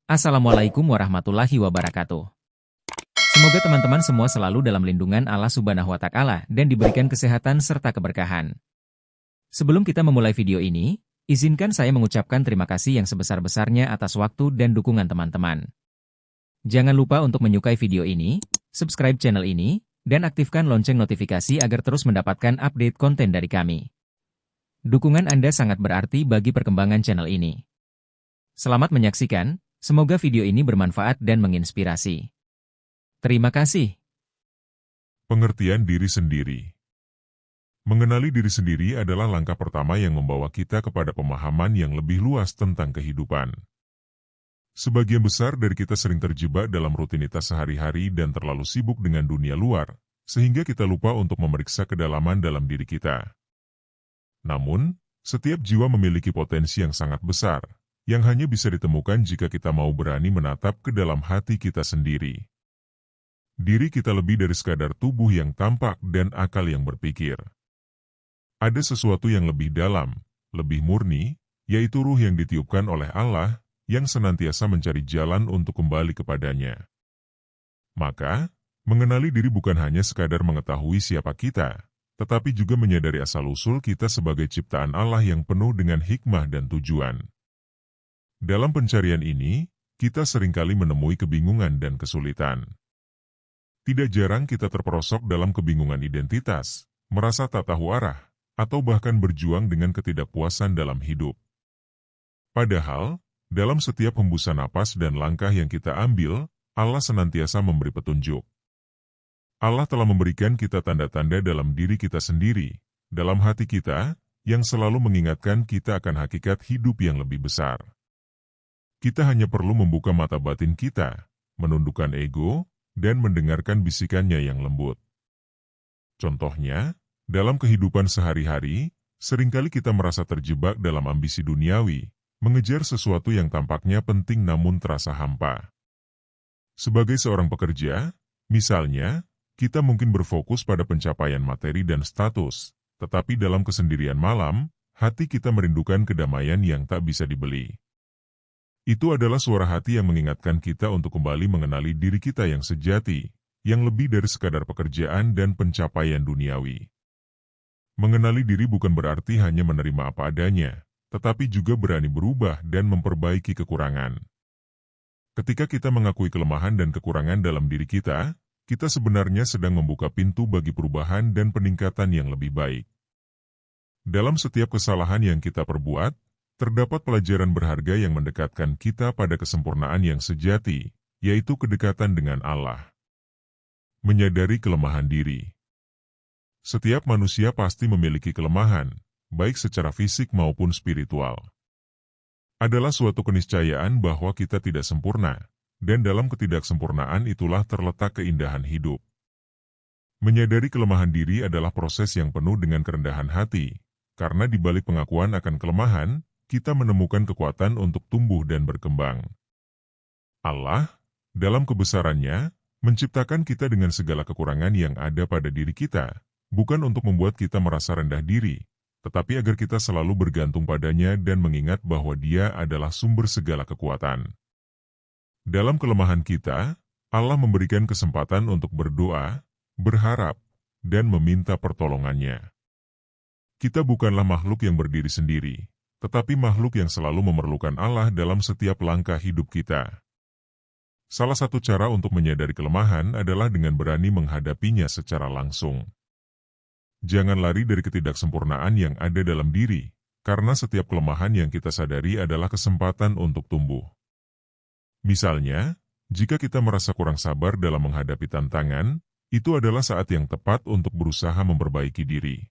Assalamualaikum warahmatullahi wabarakatuh. Semoga teman-teman semua selalu dalam lindungan Allah Subhanahu wa Ta'ala dan diberikan kesehatan serta keberkahan. Sebelum kita memulai video ini, izinkan saya mengucapkan terima kasih yang sebesar-besarnya atas waktu dan dukungan teman-teman. Jangan lupa untuk menyukai video ini, subscribe channel ini, dan aktifkan lonceng notifikasi agar terus mendapatkan update konten dari kami. Dukungan Anda sangat berarti bagi perkembangan channel ini. Selamat menyaksikan. Semoga video ini bermanfaat dan menginspirasi. Terima kasih. Pengertian diri sendiri. Mengenali diri sendiri adalah langkah pertama yang membawa kita kepada pemahaman yang lebih luas tentang kehidupan. Sebagian besar dari kita sering terjebak dalam rutinitas sehari-hari dan terlalu sibuk dengan dunia luar, sehingga kita lupa untuk memeriksa kedalaman dalam diri kita. Namun, setiap jiwa memiliki potensi yang sangat besar, yang hanya bisa ditemukan jika kita mau berani menatap ke dalam hati kita sendiri. Diri kita lebih dari sekadar tubuh yang tampak dan akal yang berpikir. Ada sesuatu yang lebih dalam, lebih murni, yaitu ruh yang ditiupkan oleh Allah, yang senantiasa mencari jalan untuk kembali kepadanya. Maka, mengenali diri bukan hanya sekadar mengetahui siapa kita, tetapi juga menyadari asal-usul kita sebagai ciptaan Allah yang penuh dengan hikmah dan tujuan. Dalam pencarian ini, kita seringkali menemui kebingungan dan kesulitan. Tidak jarang kita terperosok dalam kebingungan identitas, merasa tak tahu arah, atau bahkan berjuang dengan ketidakpuasan dalam hidup. Padahal, dalam setiap hembusan napas dan langkah yang kita ambil, Allah senantiasa memberi petunjuk. Allah telah memberikan kita tanda-tanda dalam diri kita sendiri, dalam hati kita, yang selalu mengingatkan kita akan hakikat hidup yang lebih besar. Kita hanya perlu membuka mata batin kita, menundukkan ego, dan mendengarkan bisikannya yang lembut. Contohnya, dalam kehidupan sehari-hari, seringkali kita merasa terjebak dalam ambisi duniawi, mengejar sesuatu yang tampaknya penting namun terasa hampa. Sebagai seorang pekerja, misalnya, kita mungkin berfokus pada pencapaian materi dan status, tetapi dalam kesendirian malam, hati kita merindukan kedamaian yang tak bisa dibeli. Itu adalah suara hati yang mengingatkan kita untuk kembali mengenali diri kita yang sejati, yang lebih dari sekadar pekerjaan dan pencapaian duniawi. Mengenali diri bukan berarti hanya menerima apa adanya, tetapi juga berani berubah dan memperbaiki kekurangan. Ketika kita mengakui kelemahan dan kekurangan dalam diri kita sebenarnya sedang membuka pintu bagi perubahan dan peningkatan yang lebih baik. Dalam setiap kesalahan yang kita perbuat, terdapat pelajaran berharga yang mendekatkan kita pada kesempurnaan yang sejati, yaitu kedekatan dengan Allah. Menyadari kelemahan diri. Setiap manusia pasti memiliki kelemahan, baik secara fisik maupun spiritual. Adalah suatu keniscayaan bahwa kita tidak sempurna, dan dalam ketidaksempurnaan itulah terletak keindahan hidup. Menyadari kelemahan diri adalah proses yang penuh dengan kerendahan hati, karena di balik pengakuan akan kelemahan, kita menemukan kekuatan untuk tumbuh dan berkembang. Allah, dalam kebesarannya, menciptakan kita dengan segala kekurangan yang ada pada diri kita, bukan untuk membuat kita merasa rendah diri, tetapi agar kita selalu bergantung padanya dan mengingat bahwa Dia adalah sumber segala kekuatan. Dalam kelemahan kita, Allah memberikan kesempatan untuk berdoa, berharap, dan meminta pertolongannya. Kita bukanlah makhluk yang berdiri sendiri, tetapi makhluk yang selalu memerlukan Allah dalam setiap langkah hidup kita. Salah satu cara untuk menyadari kelemahan adalah dengan berani menghadapinya secara langsung. Jangan lari dari ketidaksempurnaan yang ada dalam diri, karena setiap kelemahan yang kita sadari adalah kesempatan untuk tumbuh. Misalnya, jika kita merasa kurang sabar dalam menghadapi tantangan, itu adalah saat yang tepat untuk berusaha memperbaiki diri.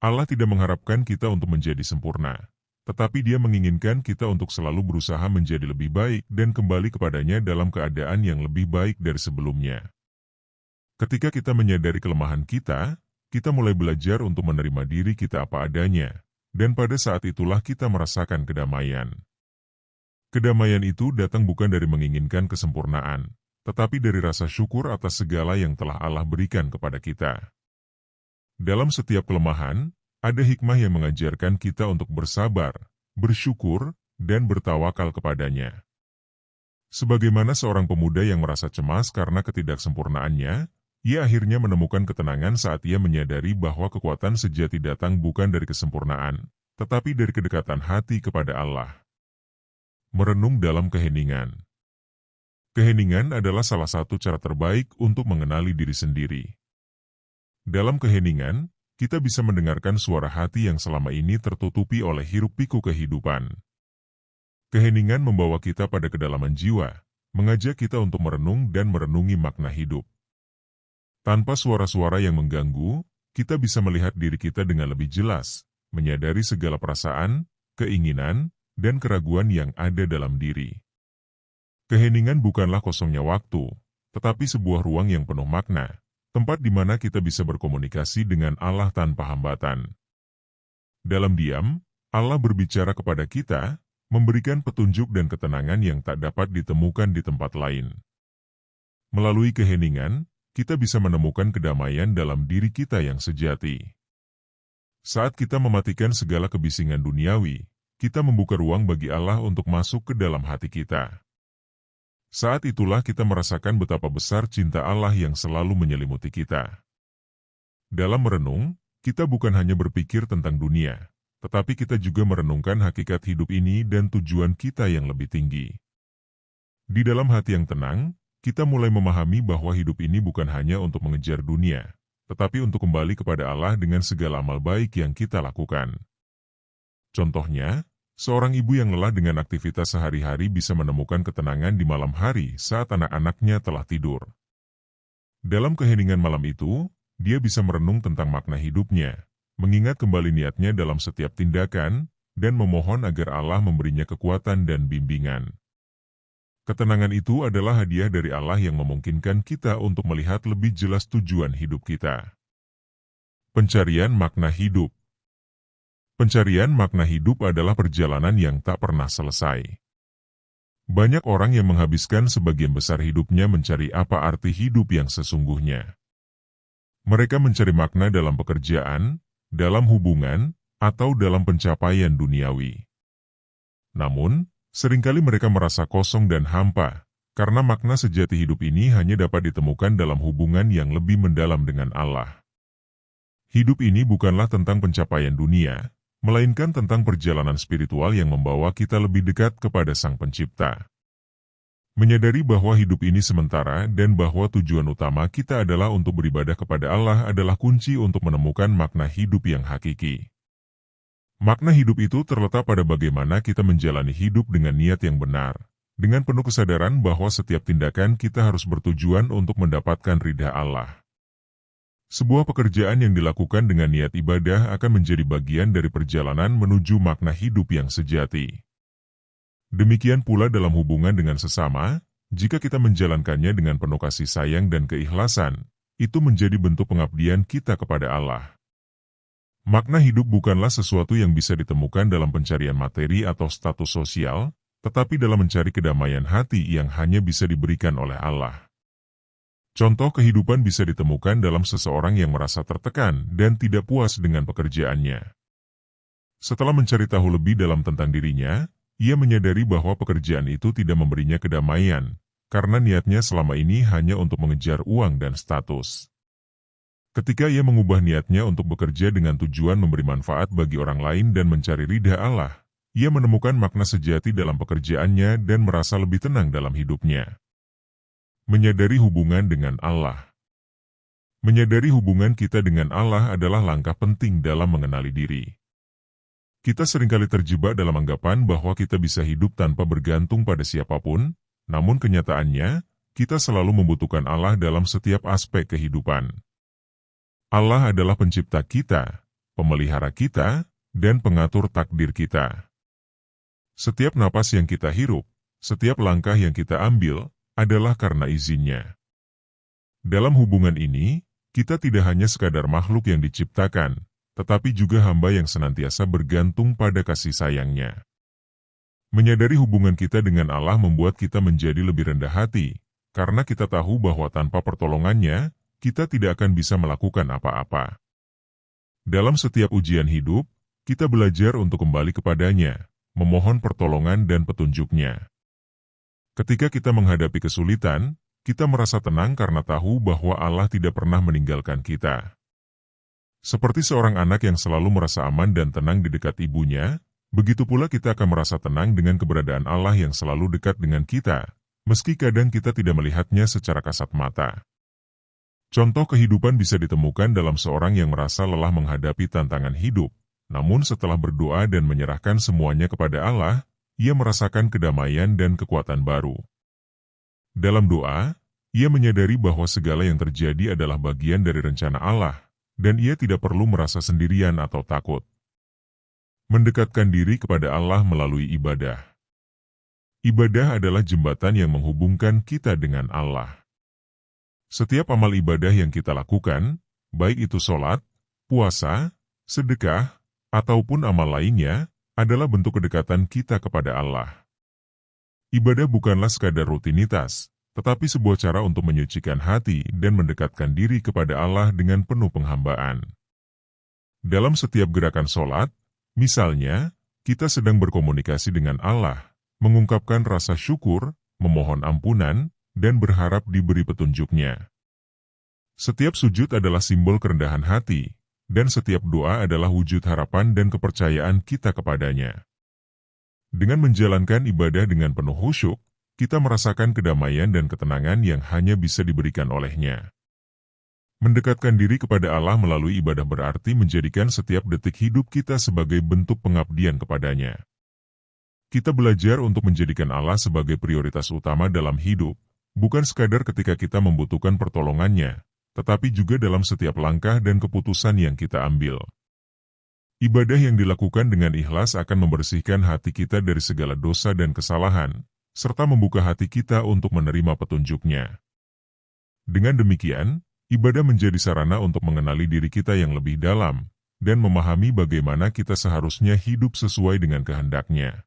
Allah tidak mengharapkan kita untuk menjadi sempurna, tetapi Dia menginginkan kita untuk selalu berusaha menjadi lebih baik dan kembali kepadanya dalam keadaan yang lebih baik dari sebelumnya. Ketika kita menyadari kelemahan kita mulai belajar untuk menerima diri kita apa adanya, dan pada saat itulah kita merasakan kedamaian. Kedamaian itu datang bukan dari menginginkan kesempurnaan, tetapi dari rasa syukur atas segala yang telah Allah berikan kepada kita. Dalam setiap kelemahan, ada hikmah yang mengajarkan kita untuk bersabar, bersyukur, dan bertawakal kepadanya. Sebagaimana seorang pemuda yang merasa cemas karena ketidaksempurnaannya, ia akhirnya menemukan ketenangan saat ia menyadari bahwa kekuatan sejati datang bukan dari kesempurnaan, tetapi dari kedekatan hati kepada Allah. Merenung dalam keheningan. Keheningan adalah salah satu cara terbaik untuk mengenali diri sendiri. Dalam keheningan, kita bisa mendengarkan suara hati yang selama ini tertutupi oleh hiruk-pikuk kehidupan. Keheningan membawa kita pada kedalaman jiwa, mengajak kita untuk merenung dan merenungi makna hidup. Tanpa suara-suara yang mengganggu, kita bisa melihat diri kita dengan lebih jelas, menyadari segala perasaan, keinginan, dan keraguan yang ada dalam diri. Keheningan bukanlah kosongnya waktu, tetapi sebuah ruang yang penuh makna, tempat di mana kita bisa berkomunikasi dengan Allah tanpa hambatan. Dalam diam, Allah berbicara kepada kita, memberikan petunjuk dan ketenangan yang tak dapat ditemukan di tempat lain. Melalui keheningan, kita bisa menemukan kedamaian dalam diri kita yang sejati. Saat kita mematikan segala kebisingan duniawi, kita membuka ruang bagi Allah untuk masuk ke dalam hati kita. Saat itulah kita merasakan betapa besar cinta Allah yang selalu menyelimuti kita. Dalam merenung, kita bukan hanya berpikir tentang dunia, tetapi kita juga merenungkan hakikat hidup ini dan tujuan kita yang lebih tinggi. Di dalam hati yang tenang, kita mulai memahami bahwa hidup ini bukan hanya untuk mengejar dunia, tetapi untuk kembali kepada Allah dengan segala amal baik yang kita lakukan. Contohnya, seorang ibu yang lelah dengan aktivitas sehari-hari bisa menemukan ketenangan di malam hari saat anak-anaknya telah tidur. Dalam keheningan malam itu, dia bisa merenung tentang makna hidupnya, mengingat kembali niatnya dalam setiap tindakan, dan memohon agar Allah memberinya kekuatan dan bimbingan. Ketenangan itu adalah hadiah dari Allah yang memungkinkan kita untuk melihat lebih jelas tujuan hidup kita. Pencarian makna hidup. Pencarian makna hidup adalah perjalanan yang tak pernah selesai. Banyak orang yang menghabiskan sebagian besar hidupnya mencari apa arti hidup yang sesungguhnya. Mereka mencari makna dalam pekerjaan, dalam hubungan, atau dalam pencapaian duniawi. Namun, seringkali mereka merasa kosong dan hampa, karena makna sejati hidup ini hanya dapat ditemukan dalam hubungan yang lebih mendalam dengan Allah. Hidup ini bukanlah tentang pencapaian dunia, melainkan tentang perjalanan spiritual yang membawa kita lebih dekat kepada Sang Pencipta. Menyadari bahwa hidup ini sementara dan bahwa tujuan utama kita adalah untuk beribadah kepada Allah adalah kunci untuk menemukan makna hidup yang hakiki. Makna hidup itu terletak pada bagaimana kita menjalani hidup dengan niat yang benar, dengan penuh kesadaran bahwa setiap tindakan kita harus bertujuan untuk mendapatkan ridha Allah. Sebuah pekerjaan yang dilakukan dengan niat ibadah akan menjadi bagian dari perjalanan menuju makna hidup yang sejati. Demikian pula dalam hubungan dengan sesama, jika kita menjalankannya dengan penuh kasih sayang dan keikhlasan, itu menjadi bentuk pengabdian kita kepada Allah. Makna hidup bukanlah sesuatu yang bisa ditemukan dalam pencarian materi atau status sosial, tetapi dalam mencari kedamaian hati yang hanya bisa diberikan oleh Allah. Contoh kehidupan bisa ditemukan dalam seseorang yang merasa tertekan dan tidak puas dengan pekerjaannya. Setelah mencari tahu lebih dalam tentang dirinya, ia menyadari bahwa pekerjaan itu tidak memberinya kedamaian, karena niatnya selama ini hanya untuk mengejar uang dan status. Ketika ia mengubah niatnya untuk bekerja dengan tujuan memberi manfaat bagi orang lain dan mencari ridha Allah, ia menemukan makna sejati dalam pekerjaannya dan merasa lebih tenang dalam hidupnya. Menyadari hubungan dengan Allah. Menyadari hubungan kita dengan Allah adalah langkah penting dalam mengenali diri. Kita seringkali terjebak dalam anggapan bahwa kita bisa hidup tanpa bergantung pada siapapun, namun kenyataannya, kita selalu membutuhkan Allah dalam setiap aspek kehidupan. Allah adalah pencipta kita, pemelihara kita, dan pengatur takdir kita. Setiap napas yang kita hirup, setiap langkah yang kita ambil, adalah karena izinnya. Dalam hubungan ini, kita tidak hanya sekadar makhluk yang diciptakan, tetapi juga hamba yang senantiasa bergantung pada kasih sayangnya. Menyadari hubungan kita dengan Allah membuat kita menjadi lebih rendah hati, karena kita tahu bahwa tanpa pertolongannya, kita tidak akan bisa melakukan apa-apa. Dalam setiap ujian hidup, kita belajar untuk kembali kepadanya, memohon pertolongan dan petunjuknya. Ketika kita menghadapi kesulitan, kita merasa tenang karena tahu bahwa Allah tidak pernah meninggalkan kita. Seperti seorang anak yang selalu merasa aman dan tenang di dekat ibunya, begitu pula kita akan merasa tenang dengan keberadaan Allah yang selalu dekat dengan kita, meski kadang kita tidak melihatnya secara kasat mata. Contoh kehidupan bisa ditemukan dalam seorang yang merasa lelah menghadapi tantangan hidup, namun setelah berdoa dan menyerahkan semuanya kepada Allah, ia merasakan kedamaian dan kekuatan baru. Dalam doa, ia menyadari bahwa segala yang terjadi adalah bagian dari rencana Allah, dan ia tidak perlu merasa sendirian atau takut. Mendekatkan diri kepada Allah melalui ibadah. Ibadah adalah jembatan yang menghubungkan kita dengan Allah. Setiap amal ibadah yang kita lakukan, baik itu sholat, puasa, sedekah, ataupun amal lainnya, adalah bentuk kedekatan kita kepada Allah. Ibadah bukanlah sekadar rutinitas, tetapi sebuah cara untuk menyucikan hati dan mendekatkan diri kepada Allah dengan penuh penghambaan. Dalam setiap gerakan sholat, misalnya, kita sedang berkomunikasi dengan Allah, mengungkapkan rasa syukur, memohon ampunan, dan berharap diberi petunjuknya. Setiap sujud adalah simbol kerendahan hati, dan setiap doa adalah wujud harapan dan kepercayaan kita kepadanya. Dengan menjalankan ibadah dengan penuh khusyuk, kita merasakan kedamaian dan ketenangan yang hanya bisa diberikan olehnya. Mendekatkan diri kepada Allah melalui ibadah berarti menjadikan setiap detik hidup kita sebagai bentuk pengabdian kepadanya. Kita belajar untuk menjadikan Allah sebagai prioritas utama dalam hidup, bukan sekadar ketika kita membutuhkan pertolongannya, tetapi juga dalam setiap langkah dan keputusan yang kita ambil. Ibadah yang dilakukan dengan ikhlas akan membersihkan hati kita dari segala dosa dan kesalahan, serta membuka hati kita untuk menerima petunjuknya. Dengan demikian, ibadah menjadi sarana untuk mengenali diri kita yang lebih dalam, dan memahami bagaimana kita seharusnya hidup sesuai dengan kehendaknya.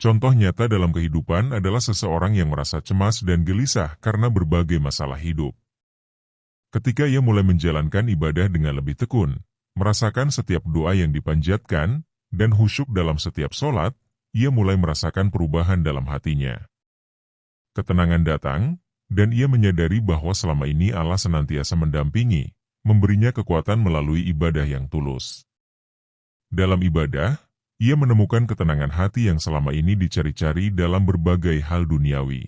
Contoh nyata dalam kehidupan adalah seseorang yang merasa cemas dan gelisah karena berbagai masalah hidup. Ketika ia mulai menjalankan ibadah dengan lebih tekun, merasakan setiap doa yang dipanjatkan, dan khusyuk dalam setiap sholat, ia mulai merasakan perubahan dalam hatinya. Ketenangan datang, dan ia menyadari bahwa selama ini Allah senantiasa mendampingi, memberinya kekuatan melalui ibadah yang tulus. Dalam ibadah, ia menemukan ketenangan hati yang selama ini dicari-cari dalam berbagai hal duniawi.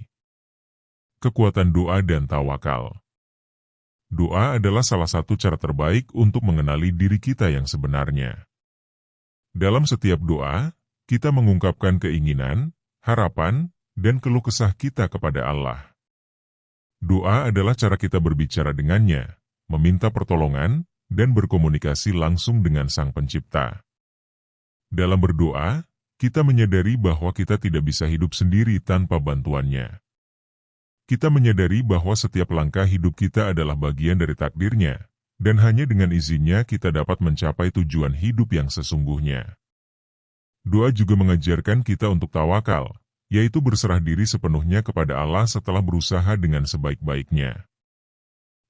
Kekuatan doa dan tawakal. Doa adalah salah satu cara terbaik untuk mengenali diri kita yang sebenarnya. Dalam setiap doa, kita mengungkapkan keinginan, harapan, dan keluh kesah kita kepada Allah. Doa adalah cara kita berbicara dengannya, meminta pertolongan, dan berkomunikasi langsung dengan Sang Pencipta. Dalam berdoa, kita menyadari bahwa kita tidak bisa hidup sendiri tanpa bantuannya. Kita menyadari bahwa setiap langkah hidup kita adalah bagian dari takdirnya, dan hanya dengan izinnya kita dapat mencapai tujuan hidup yang sesungguhnya. Doa juga mengajarkan kita untuk tawakal, yaitu berserah diri sepenuhnya kepada Allah setelah berusaha dengan sebaik-baiknya.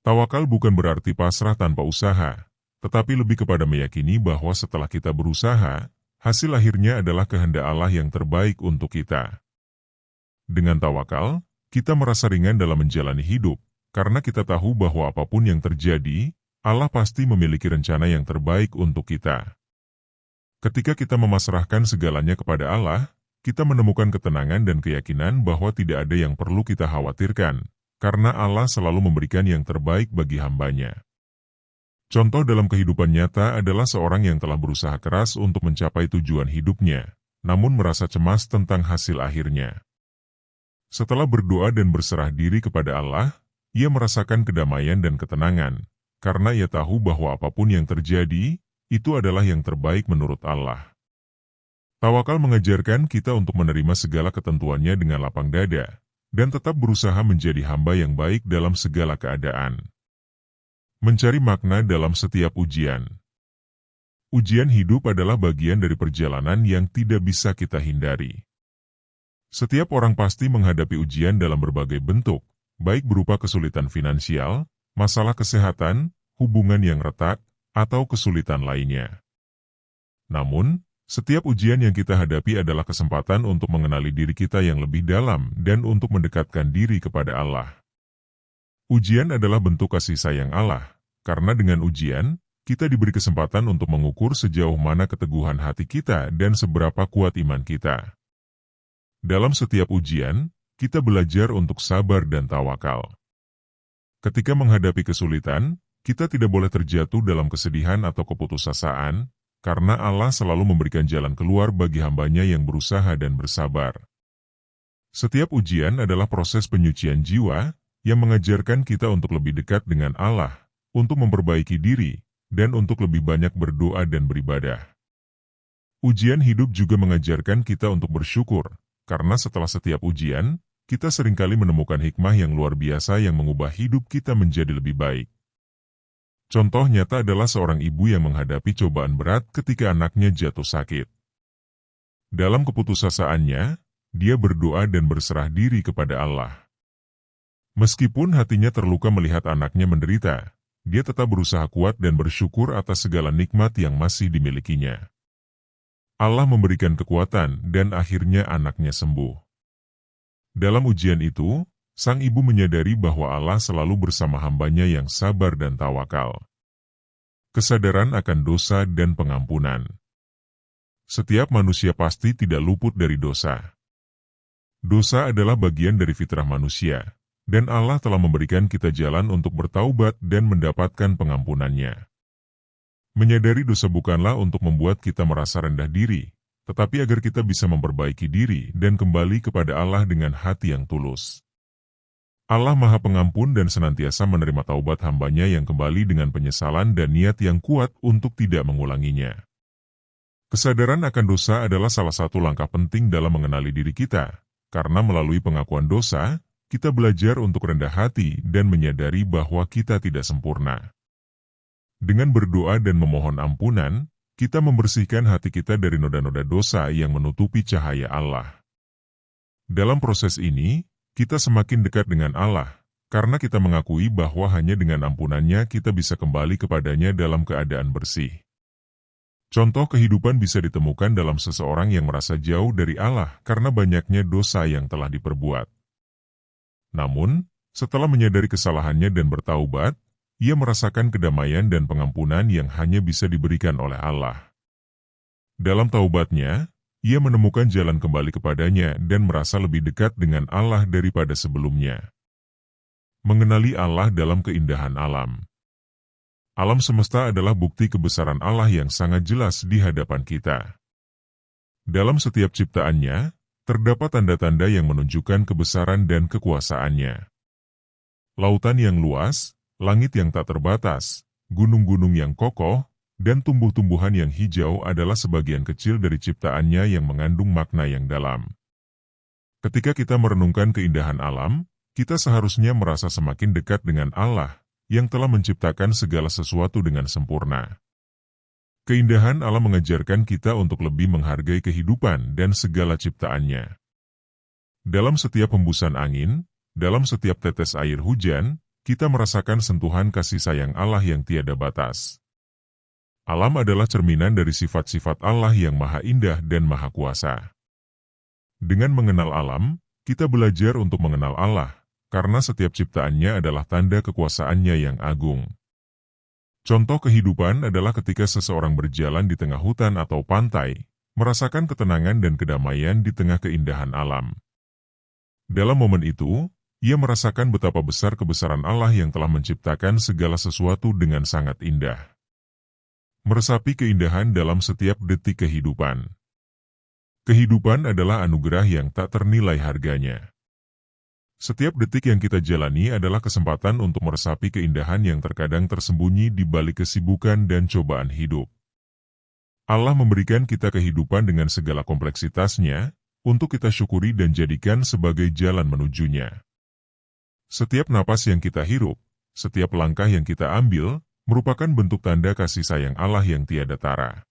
Tawakal bukan berarti pasrah tanpa usaha, tetapi lebih kepada meyakini bahwa setelah kita berusaha, hasil akhirnya adalah kehendak Allah yang terbaik untuk kita. Dengan tawakal, kita merasa ringan dalam menjalani hidup, karena kita tahu bahwa apapun yang terjadi, Allah pasti memiliki rencana yang terbaik untuk kita. Ketika kita memasrahkan segalanya kepada Allah, kita menemukan ketenangan dan keyakinan bahwa tidak ada yang perlu kita khawatirkan, karena Allah selalu memberikan yang terbaik bagi hamba-Nya. Contoh dalam kehidupan nyata adalah seorang yang telah berusaha keras untuk mencapai tujuan hidupnya, namun merasa cemas tentang hasil akhirnya. Setelah berdoa dan berserah diri kepada Allah, ia merasakan kedamaian dan ketenangan, karena ia tahu bahwa apapun yang terjadi, itu adalah yang terbaik menurut Allah. Tawakal mengajarkan kita untuk menerima segala ketentuannya dengan lapang dada, dan tetap berusaha menjadi hamba yang baik dalam segala keadaan. Mencari makna dalam setiap ujian. Ujian hidup adalah bagian dari perjalanan yang tidak bisa kita hindari. Setiap orang pasti menghadapi ujian dalam berbagai bentuk, baik berupa kesulitan finansial, masalah kesehatan, hubungan yang retak, atau kesulitan lainnya. Namun, Setiap ujian yang kita hadapi adalah kesempatan untuk mengenali diri kita yang lebih dalam dan untuk mendekatkan diri kepada Allah. Ujian adalah bentuk kasih sayang Allah, karena dengan ujian, kita diberi kesempatan untuk mengukur sejauh mana keteguhan hati kita dan seberapa kuat iman kita. Dalam setiap ujian, kita belajar untuk sabar dan tawakal. Ketika menghadapi kesulitan, kita tidak boleh terjatuh dalam kesedihan atau keputusasaan, karena Allah selalu memberikan jalan keluar bagi hambanya yang berusaha dan bersabar. Setiap ujian adalah proses penyucian jiwa yang mengajarkan kita untuk lebih dekat dengan Allah, untuk memperbaiki diri, dan untuk lebih banyak berdoa dan beribadah. Ujian hidup juga mengajarkan kita untuk bersyukur, karena setelah setiap ujian, kita seringkali menemukan hikmah yang luar biasa yang mengubah hidup kita menjadi lebih baik. Contoh nyata adalah seorang ibu yang menghadapi cobaan berat ketika anaknya jatuh sakit. Dalam keputusasaannya, dia berdoa dan berserah diri kepada Allah. Meskipun hatinya terluka melihat anaknya menderita, dia tetap berusaha kuat dan bersyukur atas segala nikmat yang masih dimilikinya. Allah memberikan kekuatan dan akhirnya anaknya sembuh. Dalam ujian itu, sang ibu menyadari bahwa Allah selalu bersama hambanya yang sabar dan tawakal. Kesadaran akan dosa dan pengampunan. Setiap manusia pasti tidak luput dari dosa. Dosa adalah bagian dari fitrah manusia, dan Allah telah memberikan kita jalan untuk bertaubat dan mendapatkan pengampunannya. Menyadari dosa bukanlah untuk membuat kita merasa rendah diri, tetapi agar kita bisa memperbaiki diri dan kembali kepada Allah dengan hati yang tulus. Allah Maha Pengampun dan senantiasa menerima taubat hambanya yang kembali dengan penyesalan dan niat yang kuat untuk tidak mengulanginya. Kesadaran akan dosa adalah salah satu langkah penting dalam mengenali diri kita, karena melalui pengakuan dosa, kita belajar untuk rendah hati dan menyadari bahwa kita tidak sempurna. Dengan berdoa dan memohon ampunan, kita membersihkan hati kita dari noda-noda dosa yang menutupi cahaya Allah. Dalam proses ini, kita semakin dekat dengan Allah, karena kita mengakui bahwa hanya dengan ampunannya kita bisa kembali kepadanya dalam keadaan bersih. Contoh kehidupan bisa ditemukan dalam seseorang yang merasa jauh dari Allah karena banyaknya dosa yang telah diperbuat. Namun, setelah menyadari kesalahannya dan bertaubat, ia merasakan kedamaian dan pengampunan yang hanya bisa diberikan oleh Allah. Dalam taubatnya, ia menemukan jalan kembali kepadanya dan merasa lebih dekat dengan Allah daripada sebelumnya. Mengenali Allah dalam keindahan alam. Alam semesta adalah bukti kebesaran Allah yang sangat jelas di hadapan kita. Dalam setiap ciptaannya, terdapat tanda-tanda yang menunjukkan kebesaran dan kekuasaannya. Lautan yang luas, langit yang tak terbatas, gunung-gunung yang kokoh, dan tumbuh-tumbuhan yang hijau adalah sebagian kecil dari ciptaannya yang mengandung makna yang dalam. Ketika kita merenungkan keindahan alam, kita seharusnya merasa semakin dekat dengan Allah yang telah menciptakan segala sesuatu dengan sempurna. Keindahan alam mengajarkan kita untuk lebih menghargai kehidupan dan segala ciptaannya. Dalam setiap hembusan angin, dalam setiap tetes air hujan, kita merasakan sentuhan kasih sayang Allah yang tiada batas. Alam adalah cerminan dari sifat-sifat Allah yang maha indah dan maha kuasa. Dengan mengenal alam, kita belajar untuk mengenal Allah, karena setiap ciptaannya adalah tanda kekuasaannya yang agung. Contoh kehidupan adalah ketika seseorang berjalan di tengah hutan atau pantai, merasakan ketenangan dan kedamaian di tengah keindahan alam. Dalam momen itu, ia merasakan betapa besar kebesaran Allah yang telah menciptakan segala sesuatu dengan sangat indah. Meresapi keindahan dalam setiap detik kehidupan. Kehidupan adalah anugerah yang tak ternilai harganya. Setiap detik yang kita jalani adalah kesempatan untuk meresapi keindahan yang terkadang tersembunyi di balik kesibukan dan cobaan hidup. Allah memberikan kita kehidupan dengan segala kompleksitasnya, untuk kita syukuri dan jadikan sebagai jalan menujunya. Setiap napas yang kita hirup, setiap langkah yang kita ambil, merupakan bentuk tanda kasih sayang Allah yang tiada tara.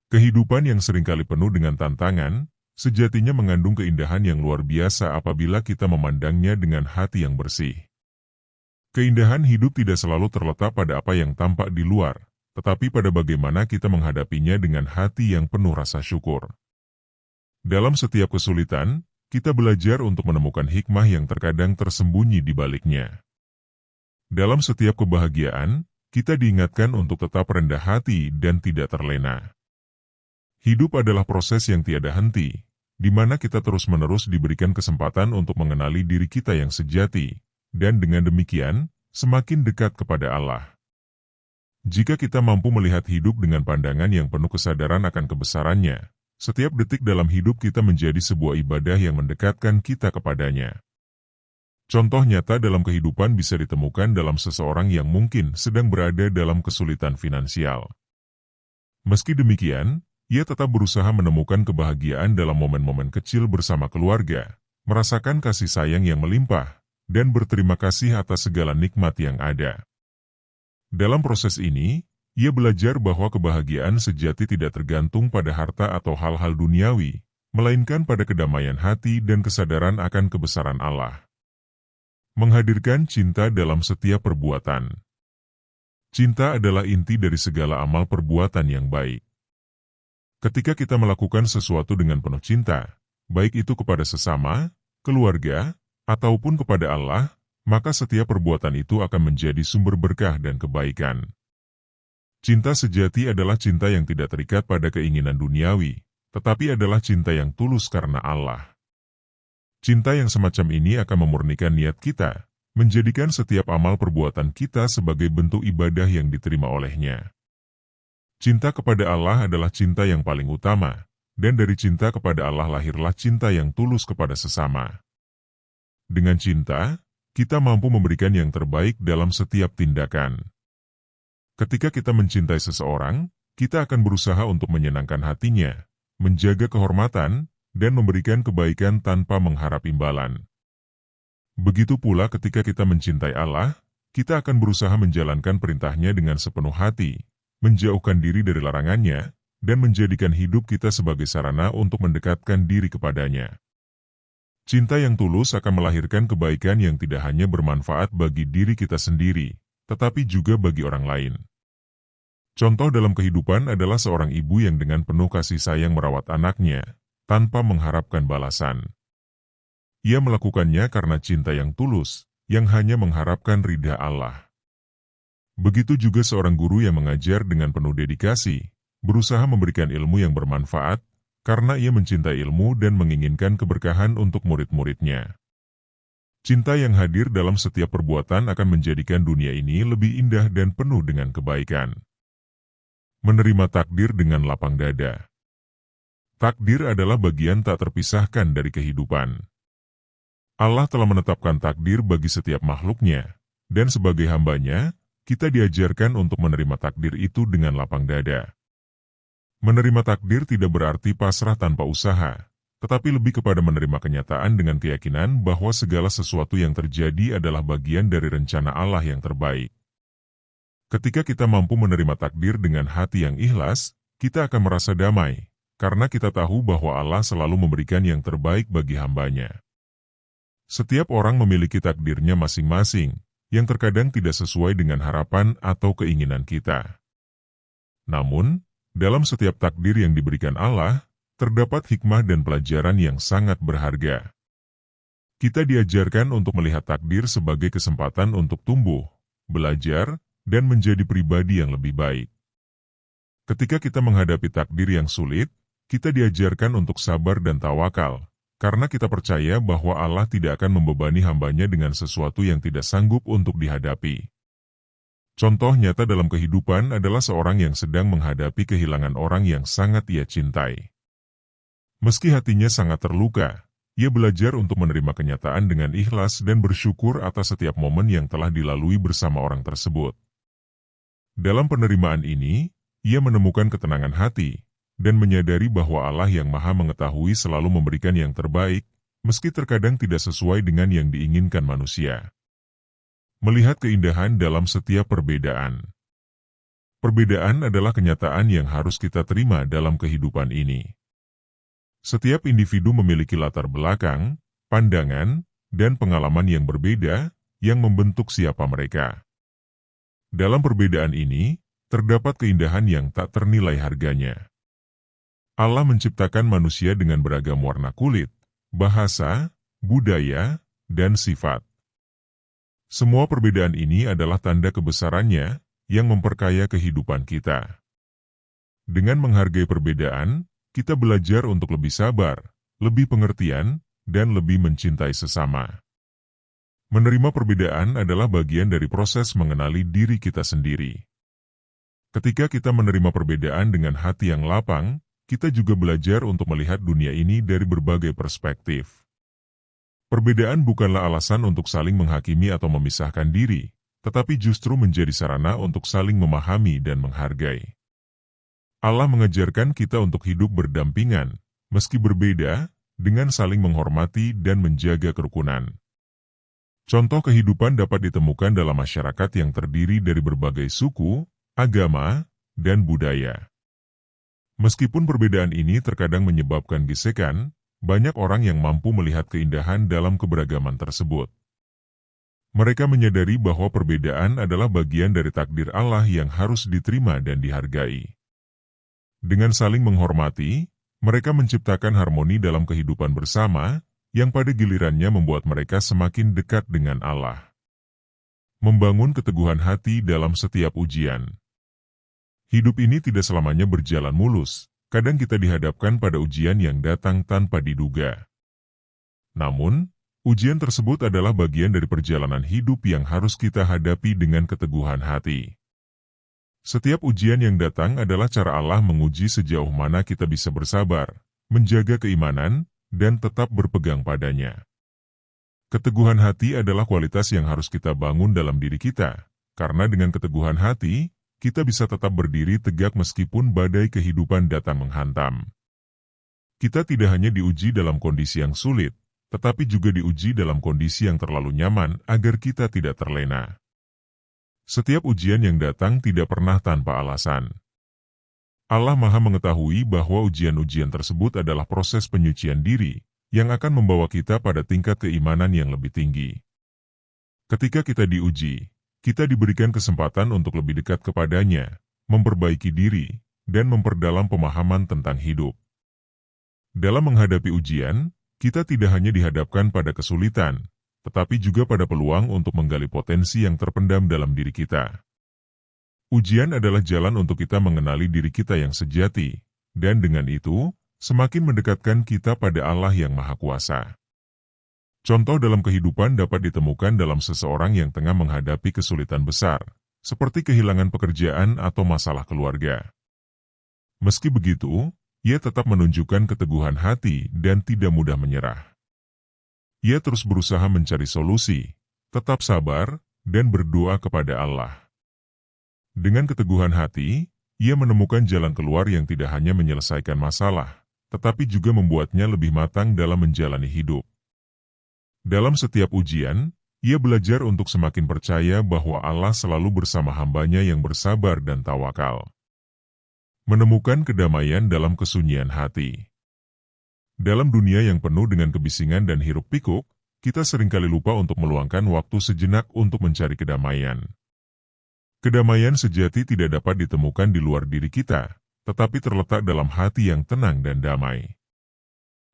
Kehidupan yang seringkali penuh dengan tantangan, sejatinya mengandung keindahan yang luar biasa apabila kita memandangnya dengan hati yang bersih. Keindahan hidup tidak selalu terletak pada apa yang tampak di luar, tetapi pada bagaimana kita menghadapinya dengan hati yang penuh rasa syukur. Dalam setiap kesulitan, kita belajar untuk menemukan hikmah yang terkadang tersembunyi di baliknya. Dalam setiap kebahagiaan, kita diingatkan untuk tetap rendah hati dan tidak terlena. Hidup adalah proses yang tiada henti, di mana kita terus-menerus diberikan kesempatan untuk mengenali diri kita yang sejati, dan dengan demikian, semakin dekat kepada Allah. Jika kita mampu melihat hidup dengan pandangan yang penuh kesadaran akan kebesarannya, setiap detik dalam hidup kita menjadi sebuah ibadah yang mendekatkan kita kepadanya. Contoh nyata dalam kehidupan bisa ditemukan dalam seseorang yang mungkin sedang berada dalam kesulitan finansial. Meski demikian, ia tetap berusaha menemukan kebahagiaan dalam momen-momen kecil bersama keluarga, merasakan kasih sayang yang melimpah, dan berterima kasih atas segala nikmat yang ada. Dalam proses ini, ia belajar bahwa kebahagiaan sejati tidak tergantung pada harta atau hal-hal duniawi, melainkan pada kedamaian hati dan kesadaran akan kebesaran Allah. Menghadirkan cinta dalam setiap perbuatan. Cinta adalah inti dari segala amal perbuatan yang baik. Ketika kita melakukan sesuatu dengan penuh cinta, baik itu kepada sesama, keluarga, ataupun kepada Allah, maka setiap perbuatan itu akan menjadi sumber berkah dan kebaikan. Cinta sejati adalah cinta yang tidak terikat pada keinginan duniawi, tetapi adalah cinta yang tulus karena Allah. Cinta yang semacam ini akan memurnikan niat kita, menjadikan setiap amal perbuatan kita sebagai bentuk ibadah yang diterima olehnya. Cinta kepada Allah adalah cinta yang paling utama, dan dari cinta kepada Allah lahirlah cinta yang tulus kepada sesama. Dengan cinta, kita mampu memberikan yang terbaik dalam setiap tindakan. Ketika kita mencintai seseorang, kita akan berusaha untuk menyenangkan hatinya, menjaga kehormatan, dan memberikan kebaikan tanpa mengharap imbalan. Begitu pula ketika kita mencintai Allah, kita akan berusaha menjalankan perintahnya dengan sepenuh hati, menjauhkan diri dari larangannya, dan menjadikan hidup kita sebagai sarana untuk mendekatkan diri kepadanya. Cinta yang tulus akan melahirkan kebaikan yang tidak hanya bermanfaat bagi diri kita sendiri, tetapi juga bagi orang lain. Contoh dalam kehidupan adalah seorang ibu yang dengan penuh kasih sayang merawat anaknya, tanpa mengharapkan balasan. Ia melakukannya karena cinta yang tulus, yang hanya mengharapkan ridha Allah. Begitu juga seorang guru yang mengajar dengan penuh dedikasi, berusaha memberikan ilmu yang bermanfaat, karena ia mencintai ilmu dan menginginkan keberkahan untuk murid-muridnya. Cinta yang hadir dalam setiap perbuatan akan menjadikan dunia ini lebih indah dan penuh dengan kebaikan. Menerima takdir dengan lapang dada. Takdir adalah bagian tak terpisahkan dari kehidupan. Allah telah menetapkan takdir bagi setiap makhluknya, dan sebagai hambanya, kita diajarkan untuk menerima takdir itu dengan lapang dada. Menerima takdir tidak berarti pasrah tanpa usaha, tetapi lebih kepada menerima kenyataan dengan keyakinan bahwa segala sesuatu yang terjadi adalah bagian dari rencana Allah yang terbaik. Ketika kita mampu menerima takdir dengan hati yang ikhlas, kita akan merasa damai, karena kita tahu bahwa Allah selalu memberikan yang terbaik bagi hambanya. Setiap orang memiliki takdirnya masing-masing, yang terkadang tidak sesuai dengan harapan atau keinginan kita. Namun, dalam setiap takdir yang diberikan Allah, terdapat hikmah dan pelajaran yang sangat berharga. Kita diajarkan untuk melihat takdir sebagai kesempatan untuk tumbuh, belajar, dan menjadi pribadi yang lebih baik. Ketika kita menghadapi takdir yang sulit, kita diajarkan untuk sabar dan tawakal, karena kita percaya bahwa Allah tidak akan membebani hambanya dengan sesuatu yang tidak sanggup untuk dihadapi. Contoh nyata dalam kehidupan adalah seorang yang sedang menghadapi kehilangan orang yang sangat ia cintai. Meski hatinya sangat terluka, ia belajar untuk menerima kenyataan dengan ikhlas dan bersyukur atas setiap momen yang telah dilalui bersama orang tersebut. Dalam penerimaan ini, ia menemukan ketenangan hati, dan menyadari bahwa Allah yang Maha Mengetahui selalu memberikan yang terbaik, meski terkadang tidak sesuai dengan yang diinginkan manusia. Melihat keindahan dalam setiap perbedaan. Perbedaan adalah kenyataan yang harus kita terima dalam kehidupan ini. Setiap individu memiliki latar belakang, pandangan, dan pengalaman yang berbeda, yang membentuk siapa mereka. Dalam perbedaan ini, terdapat keindahan yang tak ternilai harganya. Allah menciptakan manusia dengan beragam warna kulit, bahasa, budaya, dan sifat. Semua perbedaan ini adalah tanda kebesarannya yang memperkaya kehidupan kita. Dengan menghargai perbedaan, kita belajar untuk lebih sabar, lebih pengertian, dan lebih mencintai sesama. Menerima perbedaan adalah bagian dari proses mengenali diri kita sendiri. Ketika kita menerima perbedaan dengan hati yang lapang, kita juga belajar untuk melihat dunia ini dari berbagai perspektif. Perbedaan bukanlah alasan untuk saling menghakimi atau memisahkan diri, tetapi justru menjadi sarana untuk saling memahami dan menghargai. Allah mengajarkan kita untuk hidup berdampingan, meski berbeda, dengan saling menghormati dan menjaga kerukunan. Contoh kehidupan dapat ditemukan dalam masyarakat yang terdiri dari berbagai suku, agama, dan budaya. Meskipun perbedaan ini terkadang menyebabkan gesekan, banyak orang yang mampu melihat keindahan dalam keberagaman tersebut. Mereka menyadari bahwa perbedaan adalah bagian dari takdir Allah yang harus diterima dan dihargai. Dengan saling menghormati, mereka menciptakan harmoni dalam kehidupan bersama, yang pada gilirannya membuat mereka semakin dekat dengan Allah. Membangun keteguhan hati dalam setiap ujian. Hidup ini tidak selamanya berjalan mulus, kadang kita dihadapkan pada ujian yang datang tanpa diduga. Namun, ujian tersebut adalah bagian dari perjalanan hidup yang harus kita hadapi dengan keteguhan hati. Setiap ujian yang datang adalah cara Allah menguji sejauh mana kita bisa bersabar, menjaga keimanan, dan tetap berpegang padanya. Keteguhan hati adalah kualitas yang harus kita bangun dalam diri kita, karena dengan keteguhan hati, kita bisa tetap berdiri tegak meskipun badai kehidupan datang menghantam. Kita tidak hanya diuji dalam kondisi yang sulit, tetapi juga diuji dalam kondisi yang terlalu nyaman agar kita tidak terlena. Setiap ujian yang datang tidak pernah tanpa alasan. Allah Maha mengetahui bahwa ujian-ujian tersebut adalah proses penyucian diri yang akan membawa kita pada tingkat keimanan yang lebih tinggi. Ketika kita diuji, kita diberikan kesempatan untuk lebih dekat kepadanya, memperbaiki diri, dan memperdalam pemahaman tentang hidup. Dalam menghadapi ujian, kita tidak hanya dihadapkan pada kesulitan, tetapi juga pada peluang untuk menggali potensi yang terpendam dalam diri kita. Ujian adalah jalan untuk kita mengenali diri kita yang sejati, dan dengan itu, semakin mendekatkan kita pada Allah yang Maha Kuasa. Contoh dalam kehidupan dapat ditemukan dalam seseorang yang tengah menghadapi kesulitan besar, seperti kehilangan pekerjaan atau masalah keluarga. Meski begitu, ia tetap menunjukkan keteguhan hati dan tidak mudah menyerah. Ia terus berusaha mencari solusi, tetap sabar, dan berdoa kepada Allah. Dengan keteguhan hati, ia menemukan jalan keluar yang tidak hanya menyelesaikan masalah, tetapi juga membuatnya lebih matang dalam menjalani hidup. Dalam setiap ujian, ia belajar untuk semakin percaya bahwa Allah selalu bersama hambanya yang bersabar dan tawakal. Menemukan kedamaian dalam kesunyian hati. Dalam dunia yang penuh dengan kebisingan dan hiruk-pikuk, kita seringkali lupa untuk meluangkan waktu sejenak untuk mencari kedamaian. Kedamaian sejati tidak dapat ditemukan di luar diri kita, tetapi terletak dalam hati yang tenang dan damai.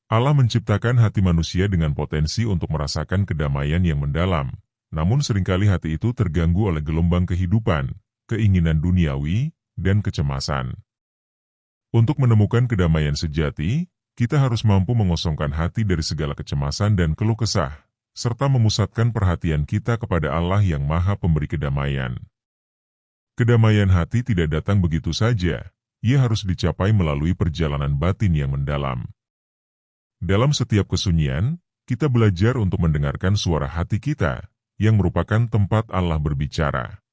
Allah menciptakan hati manusia dengan potensi untuk merasakan kedamaian yang mendalam, namun seringkali hati itu terganggu oleh gelombang kehidupan, keinginan duniawi, dan kecemasan. Untuk menemukan kedamaian sejati, kita harus mampu mengosongkan hati dari segala kecemasan dan keluh kesah, serta memusatkan perhatian kita kepada Allah yang Maha Pemberi kedamaian. Kedamaian hati tidak datang begitu saja, ia harus dicapai melalui perjalanan batin yang mendalam. Dalam setiap kesunyian, kita belajar untuk mendengarkan suara hati kita, yang merupakan tempat Allah berbicara.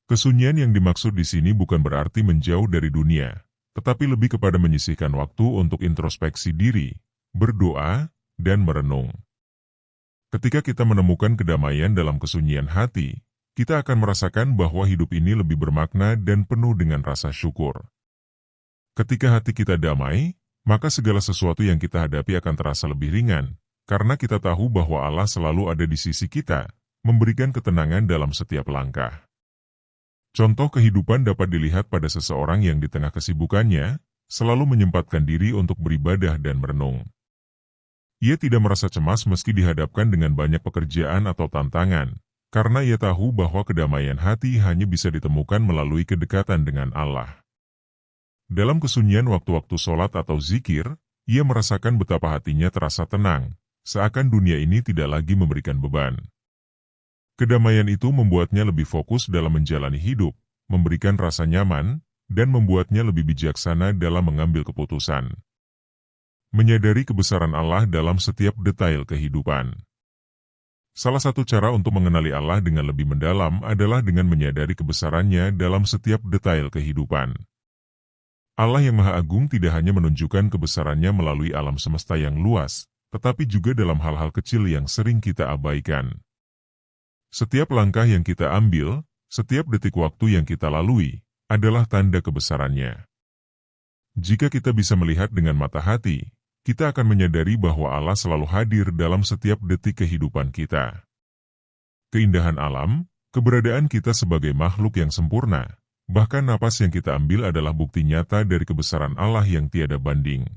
Kesunyian yang dimaksud di sini bukan berarti menjauh dari dunia, tetapi lebih kepada menyisihkan waktu untuk introspeksi diri, berdoa, dan merenung. Ketika kita menemukan kedamaian dalam kesunyian hati, kita akan merasakan bahwa hidup ini lebih bermakna dan penuh dengan rasa syukur. Ketika hati kita damai, maka segala sesuatu yang kita hadapi akan terasa lebih ringan, karena kita tahu bahwa Allah selalu ada di sisi kita, memberikan ketenangan dalam setiap langkah. Contoh kehidupan dapat dilihat pada seseorang yang di tengah kesibukannya, selalu menyempatkan diri untuk beribadah dan merenung. Ia tidak merasa cemas meski dihadapkan dengan banyak pekerjaan atau tantangan, karena ia tahu bahwa kedamaian hati hanya bisa ditemukan melalui kedekatan dengan Allah. Dalam kesunyian waktu-waktu sholat atau zikir, ia merasakan betapa hatinya terasa tenang, seakan dunia ini tidak lagi memberikan beban. Kedamaian itu membuatnya lebih fokus dalam menjalani hidup, memberikan rasa nyaman, dan membuatnya lebih bijaksana dalam mengambil keputusan. Menyadari kebesaran Allah dalam setiap detail kehidupan. Salah satu cara untuk mengenali Allah dengan lebih mendalam adalah dengan menyadari kebesarannya dalam setiap detail kehidupan. Allah yang Maha Agung tidak hanya menunjukkan kebesarannya melalui alam semesta yang luas, tetapi juga dalam hal-hal kecil yang sering kita abaikan. Setiap langkah yang kita ambil, setiap detik waktu yang kita lalui, adalah tanda kebesarannya. Jika kita bisa melihat dengan mata hati, kita akan menyadari bahwa Allah selalu hadir dalam setiap detik kehidupan kita. Keindahan alam, keberadaan kita sebagai makhluk yang sempurna, bahkan napas yang kita ambil adalah bukti nyata dari kebesaran Allah yang tiada banding.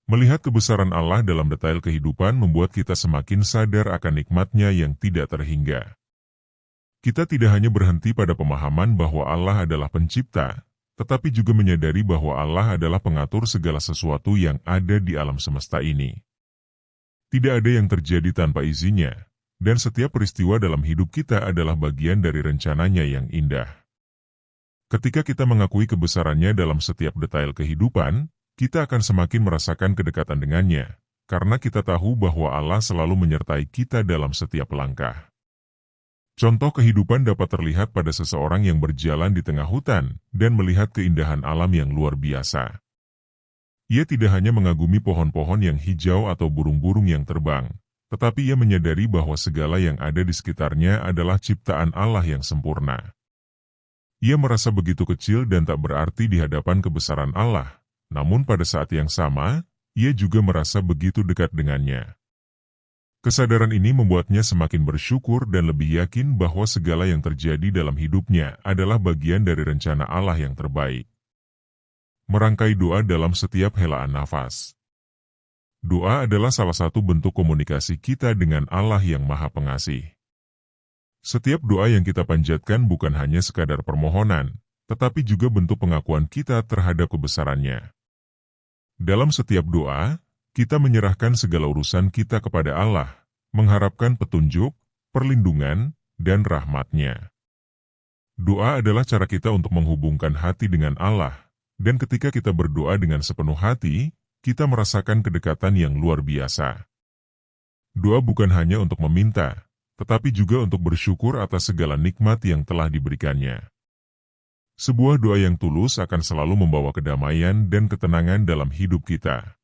Melihat kebesaran Allah dalam detail kehidupan membuat kita semakin sadar akan nikmatnya yang tidak terhingga. Kita tidak hanya berhenti pada pemahaman bahwa Allah adalah pencipta, tetapi juga menyadari bahwa Allah adalah pengatur segala sesuatu yang ada di alam semesta ini. Tidak ada yang terjadi tanpa izinnya, dan setiap peristiwa dalam hidup kita adalah bagian dari rencananya yang indah. Ketika kita mengakui kebesarannya dalam setiap detail kehidupan, kita akan semakin merasakan kedekatan dengannya, karena kita tahu bahwa Allah selalu menyertai kita dalam setiap langkah. Contoh kehidupan dapat terlihat pada seseorang yang berjalan di tengah hutan dan melihat keindahan alam yang luar biasa. Ia tidak hanya mengagumi pohon-pohon yang hijau atau burung-burung yang terbang, tetapi ia menyadari bahwa segala yang ada di sekitarnya adalah ciptaan Allah yang sempurna. Ia merasa begitu kecil dan tak berarti di hadapan kebesaran Allah. Namun pada saat yang sama, ia juga merasa begitu dekat dengannya. Kesadaran ini membuatnya semakin bersyukur dan lebih yakin bahwa segala yang terjadi dalam hidupnya adalah bagian dari rencana Allah yang terbaik. Merangkai doa dalam setiap helaan nafas. Doa adalah salah satu bentuk komunikasi kita dengan Allah yang Maha Pengasih. Setiap doa yang kita panjatkan bukan hanya sekadar permohonan, tetapi juga bentuk pengakuan kita terhadap kebesarannya. Dalam setiap doa, kita menyerahkan segala urusan kita kepada Allah, mengharapkan petunjuk, perlindungan, dan rahmat-Nya. Doa adalah cara kita untuk menghubungkan hati dengan Allah, dan ketika kita berdoa dengan sepenuh hati, kita merasakan kedekatan yang luar biasa. Doa bukan hanya untuk meminta, tetapi juga untuk bersyukur atas segala nikmat yang telah diberikannya. Sebuah doa yang tulus akan selalu membawa kedamaian dan ketenangan dalam hidup kita.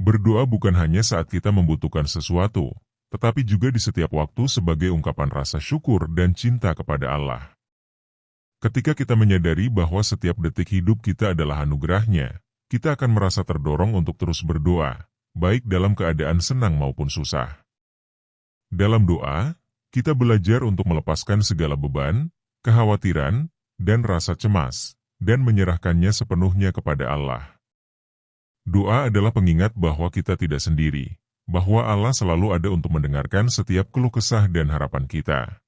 Berdoa bukan hanya saat kita membutuhkan sesuatu, tetapi juga di setiap waktu sebagai ungkapan rasa syukur dan cinta kepada Allah. Ketika kita menyadari bahwa setiap detik hidup kita adalah anugerah-Nya, kita akan merasa terdorong untuk terus berdoa, baik dalam keadaan senang maupun susah. Dalam doa, kita belajar untuk melepaskan segala beban, kekhawatiran, dan rasa cemas, dan menyerahkannya sepenuhnya kepada Allah. Doa adalah pengingat bahwa kita tidak sendiri, bahwa Allah selalu ada untuk mendengarkan setiap keluh kesah dan harapan kita.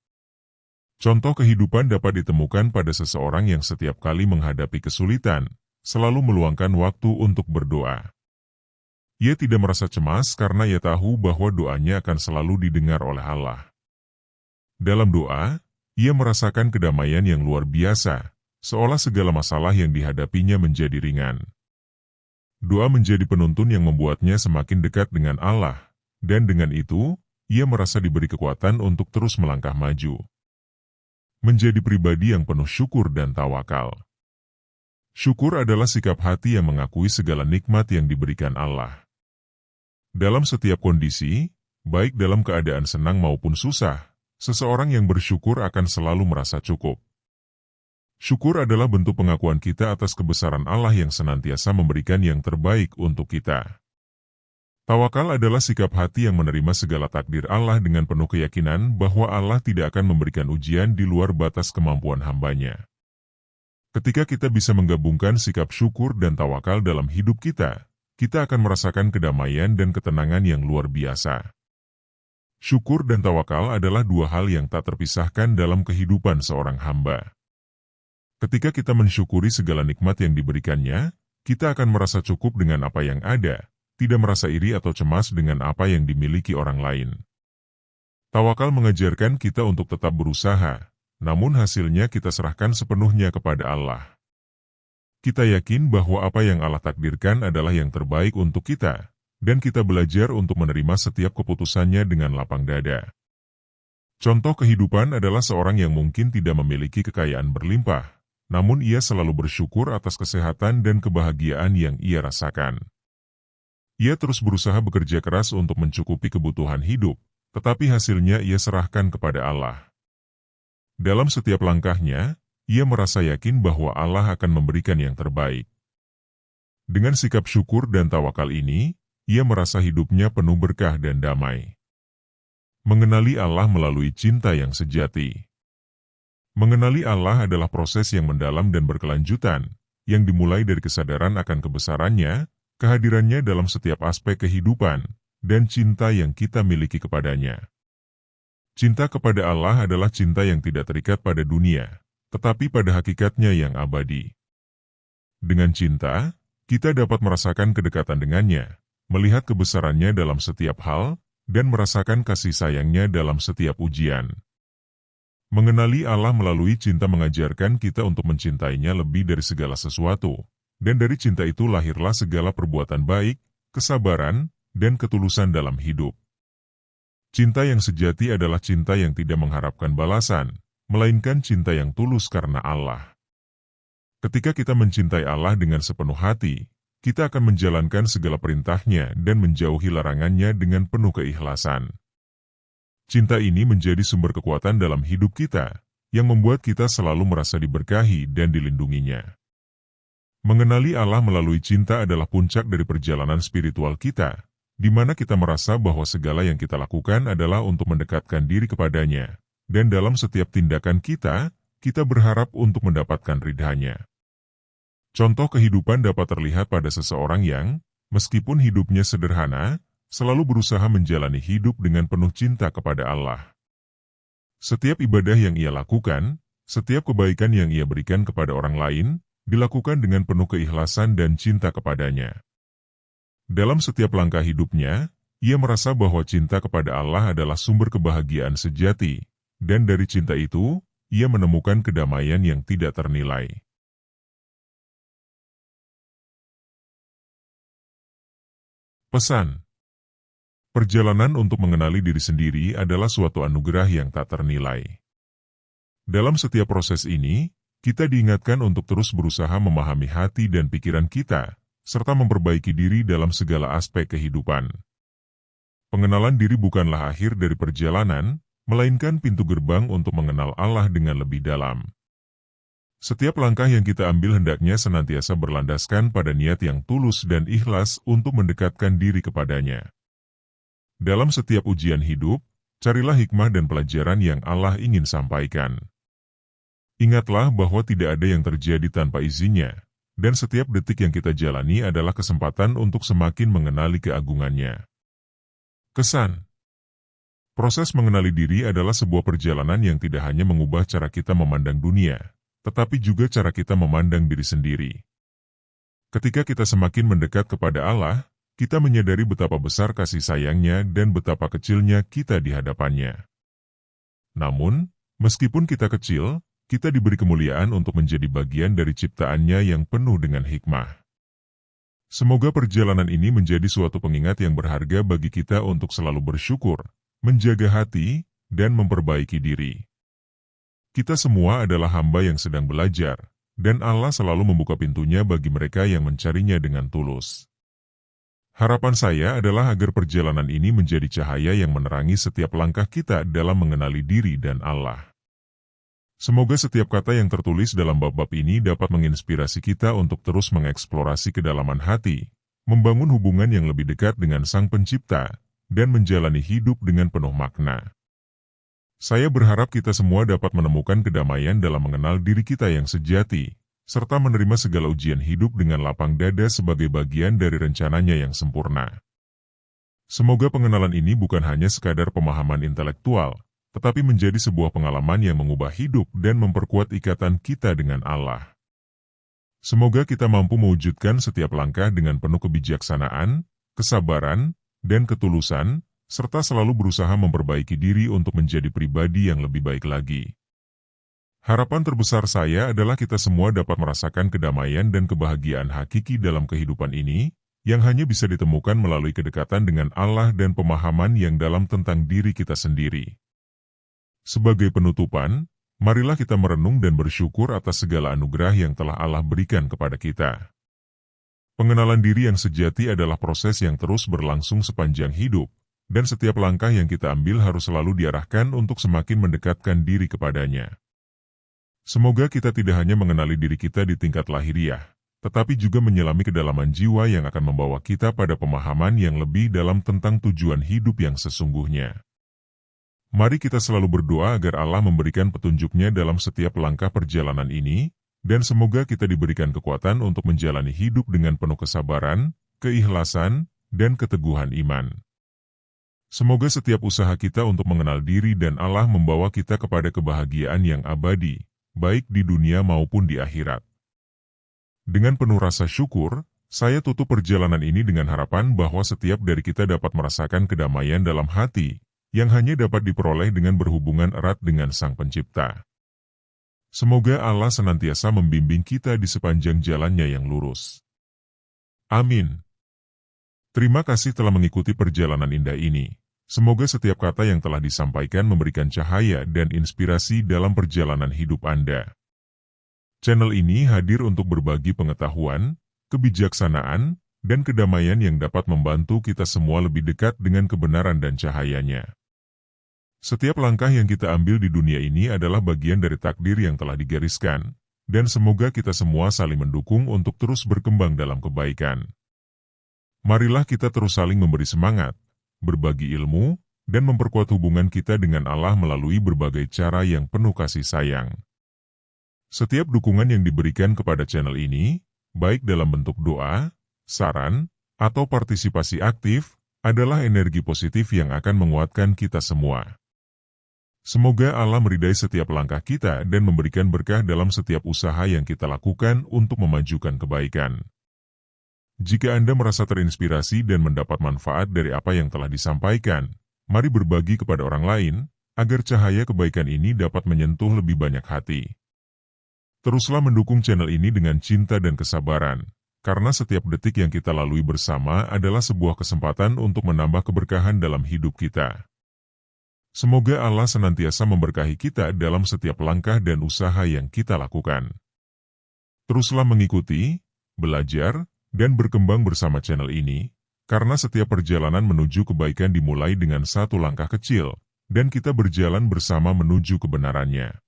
Contoh kehidupan dapat ditemukan pada seseorang yang setiap kali menghadapi kesulitan, selalu meluangkan waktu untuk berdoa. Ia tidak merasa cemas karena ia tahu bahwa doanya akan selalu didengar oleh Allah. Dalam doa, ia merasakan kedamaian yang luar biasa, seolah segala masalah yang dihadapinya menjadi ringan. Doa menjadi penuntun yang membuatnya semakin dekat dengan Allah, dan dengan itu, ia merasa diberi kekuatan untuk terus melangkah maju. Menjadi pribadi yang penuh syukur dan tawakal. Syukur adalah sikap hati yang mengakui segala nikmat yang diberikan Allah. Dalam setiap kondisi, baik dalam keadaan senang maupun susah, seseorang yang bersyukur akan selalu merasa cukup. Syukur adalah bentuk pengakuan kita atas kebesaran Allah yang senantiasa memberikan yang terbaik untuk kita. Tawakal adalah sikap hati yang menerima segala takdir Allah dengan penuh keyakinan bahwa Allah tidak akan memberikan ujian di luar batas kemampuan hamba-Nya. Ketika kita bisa menggabungkan sikap syukur dan tawakal dalam hidup kita, kita akan merasakan kedamaian dan ketenangan yang luar biasa. Syukur dan tawakal adalah dua hal yang tak terpisahkan dalam kehidupan seorang hamba. Ketika kita mensyukuri segala nikmat yang diberikannya, kita akan merasa cukup dengan apa yang ada, tidak merasa iri atau cemas dengan apa yang dimiliki orang lain. Tawakal mengajarkan kita untuk tetap berusaha, namun hasilnya kita serahkan sepenuhnya kepada Allah. Kita yakin bahwa apa yang Allah takdirkan adalah yang terbaik untuk kita, dan kita belajar untuk menerima setiap keputusannya dengan lapang dada. Contoh kehidupan adalah seorang yang mungkin tidak memiliki kekayaan berlimpah, namun ia selalu bersyukur atas kesehatan dan kebahagiaan yang ia rasakan. Ia terus berusaha bekerja keras untuk mencukupi kebutuhan hidup, tetapi hasilnya ia serahkan kepada Allah. Dalam setiap langkahnya, ia merasa yakin bahwa Allah akan memberikan yang terbaik. Dengan sikap syukur dan tawakal ini, ia merasa hidupnya penuh berkah dan damai. Mengenali Allah melalui cinta yang sejati. Mengenali Allah adalah proses yang mendalam dan berkelanjutan, yang dimulai dari kesadaran akan kebesarannya, kehadirannya dalam setiap aspek kehidupan, dan cinta yang kita miliki kepadanya. Cinta kepada Allah adalah cinta yang tidak terikat pada dunia, tetapi pada hakikatnya yang abadi. Dengan cinta, kita dapat merasakan kedekatan dengannya, melihat kebesarannya dalam setiap hal, dan merasakan kasih sayangnya dalam setiap ujian. Mengenali Allah melalui cinta mengajarkan kita untuk mencintainya lebih dari segala sesuatu, dan dari cinta itu lahirlah segala perbuatan baik, kesabaran, dan ketulusan dalam hidup. Cinta yang sejati adalah cinta yang tidak mengharapkan balasan, melainkan cinta yang tulus karena Allah. Ketika kita mencintai Allah dengan sepenuh hati, kita akan menjalankan segala perintahnya dan menjauhi larangannya dengan penuh keikhlasan. Cinta ini menjadi sumber kekuatan dalam hidup kita, yang membuat kita selalu merasa diberkahi dan dilindunginya. Mengenali Allah melalui cinta adalah puncak dari perjalanan spiritual kita, di mana kita merasa bahwa segala yang kita lakukan adalah untuk mendekatkan diri kepadanya, dan dalam setiap tindakan kita berharap untuk mendapatkan ridhanya. Contoh kehidupan dapat terlihat pada seseorang yang, meskipun hidupnya sederhana, selalu berusaha menjalani hidup dengan penuh cinta kepada Allah. Setiap ibadah yang ia lakukan, setiap kebaikan yang ia berikan kepada orang lain, dilakukan dengan penuh keikhlasan dan cinta kepadanya. Dalam setiap langkah hidupnya, ia merasa bahwa cinta kepada Allah adalah sumber kebahagiaan sejati, dan dari cinta itu, ia menemukan kedamaian yang tidak ternilai. Pesan: perjalanan untuk mengenali diri sendiri adalah suatu anugerah yang tak ternilai. Dalam setiap proses ini, kita diingatkan untuk terus berusaha memahami hati dan pikiran kita, serta memperbaiki diri dalam segala aspek kehidupan. Pengenalan diri bukanlah akhir dari perjalanan, melainkan pintu gerbang untuk mengenal Allah dengan lebih dalam. Setiap langkah yang kita ambil hendaknya senantiasa berlandaskan pada niat yang tulus dan ikhlas untuk mendekatkan diri kepadanya. Dalam setiap ujian hidup, carilah hikmah dan pelajaran yang Allah ingin sampaikan. Ingatlah bahwa tidak ada yang terjadi tanpa izinnya, dan setiap detik yang kita jalani adalah kesempatan untuk semakin mengenali keagungannya. Kesan: proses mengenali diri adalah sebuah perjalanan yang tidak hanya mengubah cara kita memandang dunia, tetapi juga cara kita memandang diri sendiri. Ketika kita semakin mendekat kepada Allah, kita menyadari betapa besar kasih sayangnya dan betapa kecilnya kita di hadapannya. Namun, meskipun kita kecil, kita diberi kemuliaan untuk menjadi bagian dari ciptaannya yang penuh dengan hikmah. Semoga perjalanan ini menjadi suatu pengingat yang berharga bagi kita untuk selalu bersyukur, menjaga hati, dan memperbaiki diri. Kita semua adalah hamba yang sedang belajar, dan Allah selalu membuka pintunya bagi mereka yang mencarinya dengan tulus. Harapan saya adalah agar perjalanan ini menjadi cahaya yang menerangi setiap langkah kita dalam mengenali diri dan Allah. Semoga setiap kata yang tertulis dalam bab-bab ini dapat menginspirasi kita untuk terus mengeksplorasi kedalaman hati, membangun hubungan yang lebih dekat dengan Sang Pencipta, dan menjalani hidup dengan penuh makna. Saya berharap kita semua dapat menemukan kedamaian dalam mengenal diri kita yang sejati, serta menerima segala ujian hidup dengan lapang dada sebagai bagian dari rencananya yang sempurna. Semoga pengenalan ini bukan hanya sekadar pemahaman intelektual, tetapi menjadi sebuah pengalaman yang mengubah hidup dan memperkuat ikatan kita dengan Allah. Semoga kita mampu mewujudkan setiap langkah dengan penuh kebijaksanaan, kesabaran, dan ketulusan, serta selalu berusaha memperbaiki diri untuk menjadi pribadi yang lebih baik lagi. Harapan terbesar saya adalah kita semua dapat merasakan kedamaian dan kebahagiaan hakiki dalam kehidupan ini, yang hanya bisa ditemukan melalui kedekatan dengan Allah dan pemahaman yang dalam tentang diri kita sendiri. Sebagai penutupan, marilah kita merenung dan bersyukur atas segala anugerah yang telah Allah berikan kepada kita. Pengenalan diri yang sejati adalah proses yang terus berlangsung sepanjang hidup, dan setiap langkah yang kita ambil harus selalu diarahkan untuk semakin mendekatkan diri kepadanya. Semoga kita tidak hanya mengenali diri kita di tingkat lahiriah, tetapi juga menyelami kedalaman jiwa yang akan membawa kita pada pemahaman yang lebih dalam tentang tujuan hidup yang sesungguhnya. Mari kita selalu berdoa agar Allah memberikan petunjuknya dalam setiap langkah perjalanan ini, dan semoga kita diberikan kekuatan untuk menjalani hidup dengan penuh kesabaran, keikhlasan, dan keteguhan iman. Semoga setiap usaha kita untuk mengenal diri dan Allah membawa kita kepada kebahagiaan yang abadi, baik di dunia maupun di akhirat. Dengan penuh rasa syukur, saya tutup perjalanan ini dengan harapan bahwa setiap dari kita dapat merasakan kedamaian dalam hati, yang hanya dapat diperoleh dengan berhubungan erat dengan Sang Pencipta. Semoga Allah senantiasa membimbing kita di sepanjang jalannya yang lurus. Amin. Terima kasih telah mengikuti perjalanan indah ini. Semoga setiap kata yang telah disampaikan memberikan cahaya dan inspirasi dalam perjalanan hidup Anda. Channel ini hadir untuk berbagi pengetahuan, kebijaksanaan, dan kedamaian yang dapat membantu kita semua lebih dekat dengan kebenaran dan cahayanya. Setiap langkah yang kita ambil di dunia ini adalah bagian dari takdir yang telah digariskan, dan semoga kita semua saling mendukung untuk terus berkembang dalam kebaikan. Marilah kita terus saling memberi semangat, berbagi ilmu, dan memperkuat hubungan kita dengan Allah melalui berbagai cara yang penuh kasih sayang. Setiap dukungan yang diberikan kepada channel ini, baik dalam bentuk doa, saran, atau partisipasi aktif, adalah energi positif yang akan menguatkan kita semua. Semoga Allah meridai setiap langkah kita dan memberikan berkah dalam setiap usaha yang kita lakukan untuk memajukan kebaikan. Jika Anda merasa terinspirasi dan mendapat manfaat dari apa yang telah disampaikan, mari berbagi kepada orang lain, agar cahaya kebaikan ini dapat menyentuh lebih banyak hati. Teruslah mendukung channel ini dengan cinta dan kesabaran, karena setiap detik yang kita lalui bersama adalah sebuah kesempatan untuk menambah keberkahan dalam hidup kita. Semoga Allah senantiasa memberkahi kita dalam setiap langkah dan usaha yang kita lakukan. Teruslah mengikuti, belajar, dan berkembang bersama channel ini, karena setiap perjalanan menuju kebaikan dimulai dengan satu langkah kecil, dan kita berjalan bersama menuju kebenarannya.